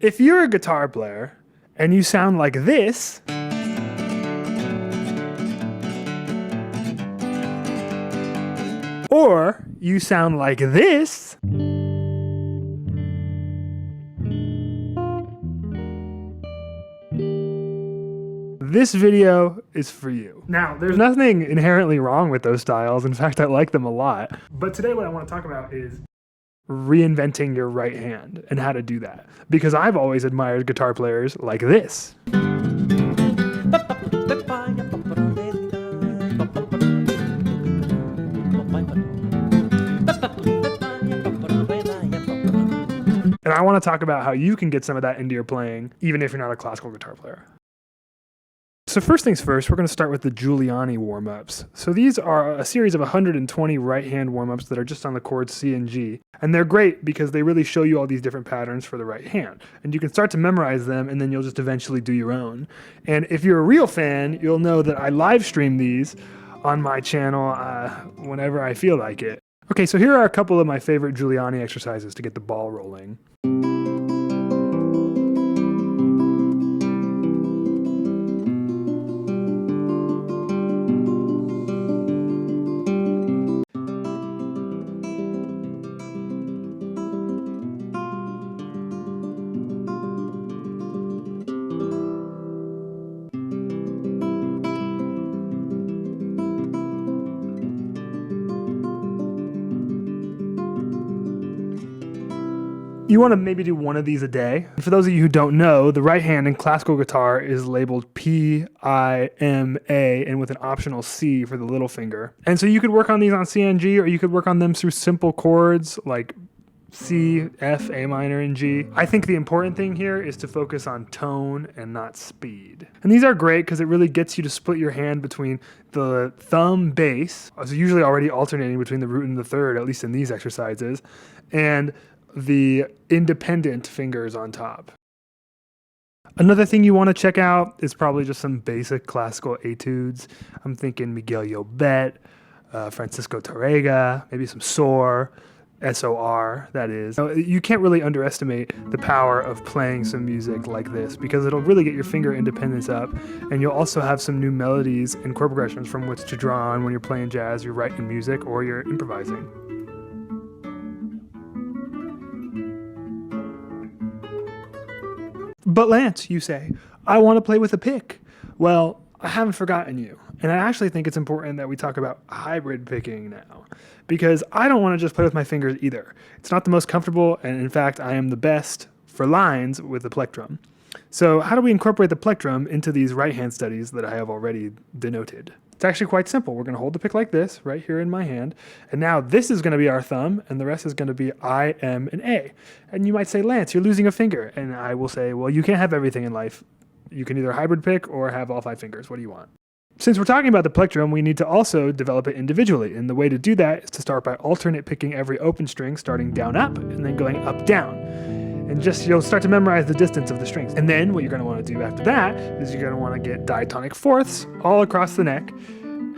If you're a guitar player and you sound like this, or you sound like this, this video is for you. Now, there's nothing inherently wrong with those styles. In fact, I like them a lot. But today what I want to talk about is reinventing your right hand and how to do that. Because I've always admired guitar players like this. And I want to talk about how you can get some of that into your playing, even if you're not a classical guitar player. So first things first, we're going to start with the Giuliani warm-ups. So these are a series of 120 right-hand warm-ups that are just on the chords C and G. And they're great because they really show you all these different patterns for the right hand. And you can start to memorize them, and then you'll just eventually do your own. And if you're a real fan, you'll know that I live stream these on my channel whenever I feel like it. Okay, so here are a couple of my favorite Giuliani exercises to get the ball rolling. You want to maybe do one of these a day. And for those of you who don't know, the right hand in classical guitar is labeled P, I, M, A, and with an optional C for the little finger. And so you could work on these on C and G, or you could work on them through simple chords like C, F, A minor, and G. I think the important thing here is to focus on tone and not speed. And these are great because it really gets you to split your hand between the thumb bass, so usually already alternating between the root and the third, at least in these exercises, and the independent fingers on top. Another thing you want to check out is probably just some basic classical etudes. I'm thinking Miguel Llobet, Francisco Tárrega, maybe some SOR, SOR, that is. You can't really underestimate the power of playing some music like this because it'll really get your finger independence up, and you'll also have some new melodies and chord progressions from which to draw on when you're playing jazz, you're writing music, or you're improvising. But Lance, you say, I want to play with a pick. Well, I haven't forgotten you. And I actually think it's important that we talk about hybrid picking now, because I don't want to just play with my fingers either. It's not the most comfortable, and in fact, I am the best for lines with the plectrum. So how do we incorporate the plectrum into these right hand studies that I have already denoted? It's actually quite simple. We're going to hold the pick like this, right here in my hand. And now this is going to be our thumb, and the rest is going to be I, M, and A. And you might say, Lance, you're losing a finger. And I will say, well, you can't have everything in life. You can either hybrid pick or have all 5 fingers. What do you want? Since we're talking about the plectrum, we need to also develop it individually. And the way to do that is to start by alternate picking every open string, starting down up and then going up down. And you'll start to memorize the distance of the strings. And then what you're going to want to do after that is you're going to want to get diatonic fourths all across the neck.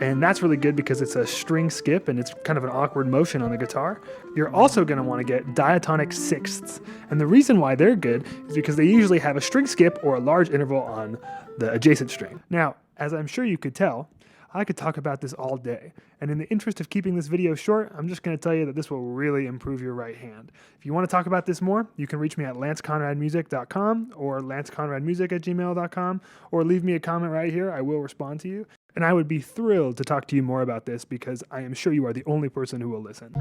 And that's really good because it's a string skip and it's kind of an awkward motion on the guitar. You're also going to want to get diatonic sixths. And the reason why they're good is because they usually have a string skip or a large interval on the adjacent string. Now, as I'm sure you could tell, I could talk about this all day. And in the interest of keeping this video short, I'm just going to tell you that this will really improve your right hand. If you want to talk about this more, you can reach me at lanceconradmusic.com or lanceconradmusic@gmail.com, or leave me a comment right here. I will respond to you. And I would be thrilled to talk to you more about this because I am sure you are the only person who will listen.